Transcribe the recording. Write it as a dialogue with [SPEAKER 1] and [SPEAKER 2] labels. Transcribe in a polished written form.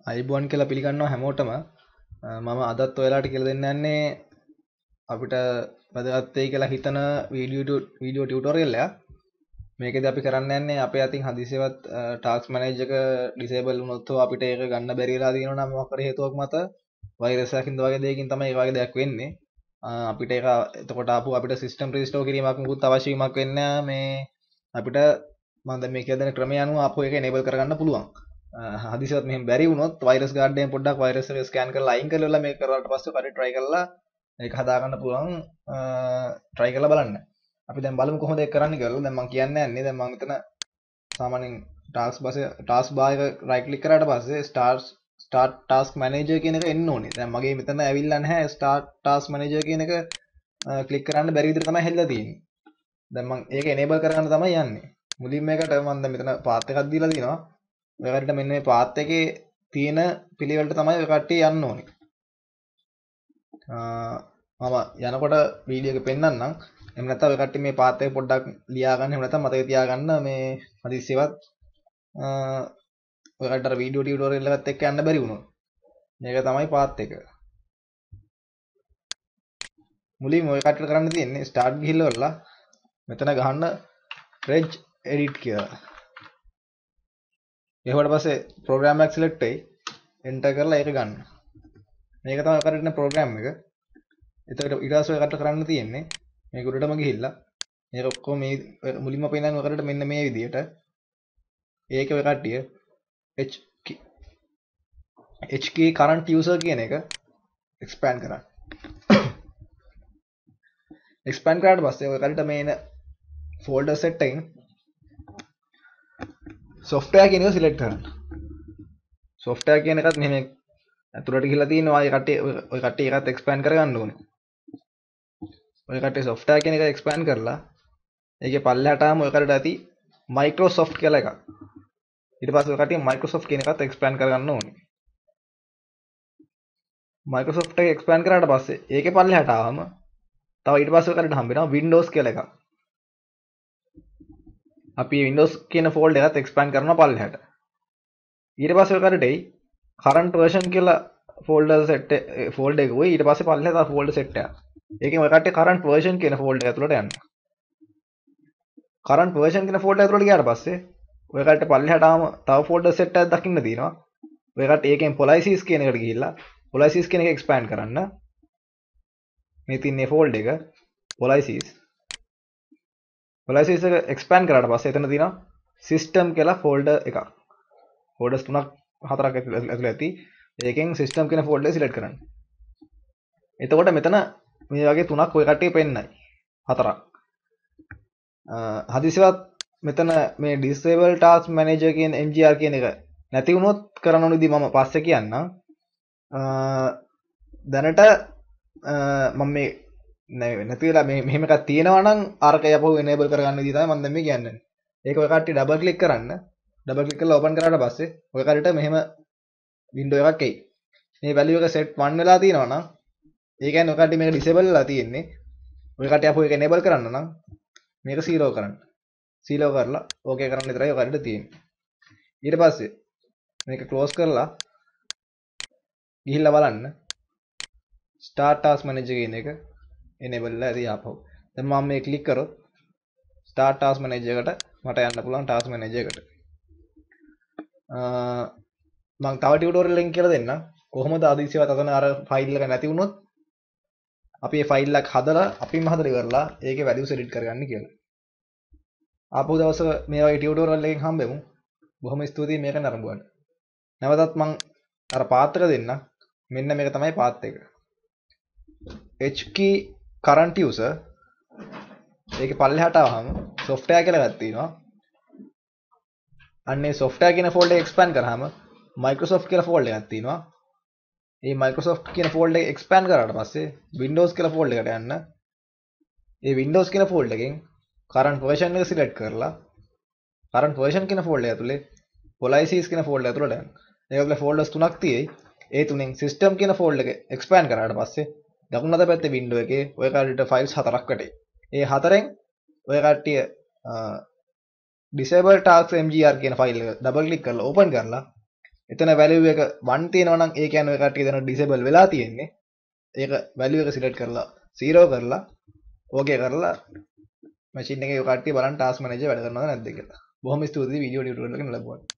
[SPEAKER 1] අයිබෝන් කියලා පිළිගන්නවා හැමෝටම මම අදත් ඔයාලට කියලා දෙන්න යන්නේ අපිට වැදගත් වෙයි කියලා හිතන වීඩියෝ ටියුටෝරියල් එකක්. මේකෙදි අපි කරන්න යන්නේ අපේ අතින් හදිසියවත් ටාස්ක් මැනේජර් එක ඩිසේබල් වුණොත් අපිට ඒක ගන්න බැරි වෙලා තියෙනවා නම් මොකක් හරි හේතුවක් මත වෛරස් එකකින් වගේ දෙයකින් තමයි ඒ වගේ දෙයක් වෙන්නේ. අපිට ඒක එතකොට අපිට සිස්ටම් රීස්ටෝර් කිරීමක් මුකුත් අවශ්‍ය වීමක් වෙන්නේ මේ අපිට මම දැන් මේ කියලා දෙන ක්‍රමය අනුව අපෝ එක enable කරගන්න පුළුවන්. හදිසියවත් මෙහෙම බැරි වුණොත් වෛරස් ගාර්ඩ් එකෙන් පොඩ්ඩක් වෛරස් එක ස්කෑන් කරලා අයින් කරලා මේක කරලාට පස්සේ කඩේ try කරලා ඒක හදාගන්න පුළුවන් try කරලා බලන්න. අපි දැන් බලමු කොහොමද ඒක කරන්න කියලා. දැන් මම කියන්න යන්නේ දැන් මම මෙතන සාමාන්‍යයෙන් task bar එක right click කරාට පස්සේ start task manager කියන එක එන්න ඕනේ. දැන් මගේ මෙතන ඇවිල්ලා නැහැ start task manager කියන එක click කරන්න බැරි විදිහට තමයි හැදලා තියෙන්නේ. දැන් මම ඒක enable කරගන්න තමයි යන්නේ. මුලින්ම මේකට මම දැන් මෙතන path එකක් දීලා තියෙනවා. ඔයකට මෙන්න මේ path එකේ තියෙන පිළිවෙලට තමයි ඔය කට්ටිය යන්න ඕනේ. මම යනකොට වීඩියෝ එක පෙන්නන්නම්. එහෙම නැත්නම් ඔය කට්ටිය මේ path එක පොඩ්ඩක් ලියා ගන්න. එහෙම නැත්නම් මතක තියාගන්න මේ හදිස්සියවත් ඔය කට්ටියට අර වීඩියෝ ටියුටෝරියල් එකත් එක්ක යන්න බැරි වුණොත්. මේක තමයි path එක. මුලින්ම ඔය කට්ටියට කරන්න තියෙන්නේ start ගිහිල්ලා මෙතන ගහන්න reg edit කියලා. ඒවට පස්සේ program එක select වෙයි enter කරලා ඒක ගන්න. මේක තමයි කරගෙන ඉන්න program එක. එතකොට ඊට පස්සේ ඔයකට කරන්න තියෙන්නේ මේක උඩටම ගිහිල්ලා මේක ඔක්කොම මේ මුලින්ම පෙන්නන්නේ ඔයකට මෙන්න මේ විදියට. ඒක ඔය කට්ටිය HK current user කියන එක expand කරන්න. expand කරාට පස්සේ ඔය කට්ටියට මේ එන folder set එකෙන් software කියන එක select කරන්න. software කියන එකත් මෙහෙම ඇතුළට ගිහිල්ලා තියෙනවා. ඔය කට්ටිය එකත් expand කරගන්න ඕනේ. ඔය කට්ටිය software කියන එක expand කරලා ඒකේ පල්ලෙහාට ආවම ඔය කටට ඇති Microsoft කියලා එකක්. ඊට පස්සේ ඔය කට්ටිය Microsoft කියන එකත් expand කරගන්න ඕනේ. Microsoft එක expand කරාට පස්සේ ඒකේ පල්ලෙහාට ආවම තව ඊට පස්සේ ඔය කටට හම්බ වෙනවා Windows කියලා එකක්. අපි Windows කියන folder එකත් expand කරනවා පල්ලෙහාට. ඊට පස්සේ ඔය කටට එයි current version කියලා folder එක වෙයි. ඊට පස්සේ පල්ලෙහාට තව folder set එකක්. ඒකෙන් ඔය කට්ටිය current version කියන folder එක ඇතුළට යන්න. current version කියන folder ඇතුළට ගියාට පස්සේ ඔය කට්ටිය පල්ලෙහාට ආවම තව folder set එකක් දකින්න තියෙනවා. ඔය කට්ටිය ඒකෙන් policies කියන එකට ගිහිල්ලා policies කියන එක expand කරන්න. මේ තියෙන folder එක policies එක expand කරාට පස්සේ එතන තියෙනවා system කියලා folder එකක්. folders 3ක් 4ක් ඇතුළේ ඇති. ඒකෙන් system කියන folder select කරන්න. එතකොට මෙතන මේ වගේ 3ක් ඔය කට්ටිය පෙන්නයි. 4ක්. හදිසියවත් මෙතන මේ disable task manager කියන MGR කියන එක නැති වුණොත් කරන්න ඕන විදිහ මම පස්සේ කියන්නම්. දැනට මම මේ නැති වෙලා මෙහෙම එකක් තියෙනවා නම් අරක යපහුව enable කරගන්න විදිහ තමයි මම දැන් මේ කියන්නේ. ඒක ඔය කට්ටිය double click කරන්න. double click කරලා open කරාට පස්සේ ඔය කට්ටියට මෙහෙම window එකක් එයි. මේ value එක set 1 වෙලා තියෙනවා නම් ඒ කියන්නේ ඔය කට්ටිය මේක disable වෙලා තියෙන්නේ. ඔය කට්ටිය අපෝ ඒක enable කරන්න නම් මේක 0 කරන්න. 0 කරලා okay කරන්න විතරයි ඔය කට්ටියට තියෙන්නේ. ඊට පස්සේ මේක close කරලා ගිහිල්ලා බලන්න start task manager කියන එක enable වෙලා ඇති ආපහු. දැන් මම මේ click කරොත් start task manager එකට මට යන්න පුළුවන් task manager එකට. මම තව ටියුටෝරියල් එකකින් කියලා දෙන්නම්. කොහොමද අදිසියවත් අතන අර ෆයිල් එක නැති වුණොත් අපි මේ ෆයිල් එක හදලා අපිම හදලා ඉවරලා ඒකේ values edit කරගන්න කියලා. ආපහු දවසක මේ වගේ ටියුටෝරියල් එකකින් හම්බෙමු. බොහොම ස්තුතියි මේක නරඹුවාට. නැවතත් මම අර path එක දෙන්නම්. මෙන්න මේක තමයි path එක. HK current user ඒකේ පල්ලෙහාට ආවම software කියලා එකක් තියෙනවා. අන්නේ software කියන folder එක expand කරාම Microsoft කියලා folder එකක් තියෙනවා. මේ Microsoft කියන folder එක expand කරාට පස්සේ Windows කියලා folder එකට යන්න. ඒ Windows කියන folder එකෙන් current version එක select කරලා current version කියන folder ඇතුලේ policies කියන folder ඇතුලට යන්න. ඒකවල folders 3ක් තියෙයි. ඒ තුනෙන් system කියන folder එක expand කරාට පස්සේ දකුණු අත පැත්තේ window එකේ ඔය කට්ටියට files 4ක් වැටේ. ඒ හතරෙන් ඔය කට්ටිය disable task mgr කියන ෆයිල් එක double click කරලා open කරලා එතන value එක 1 තියෙනවා නම් ඒ කියන්නේ ඔය කට්ටිය දැන් disable වෙලා තියෙන්නේ. ඒක value එක select කරලා 0 කරලා okay කරලා machine එකේ ඔය කට්ටිය බලන්න task manager වැඩ කරනවද නැද්ද කියලා. බොහොම ස්තුතියි වීඩියෝ ටියුටෝරියල් එක ලැබුණා.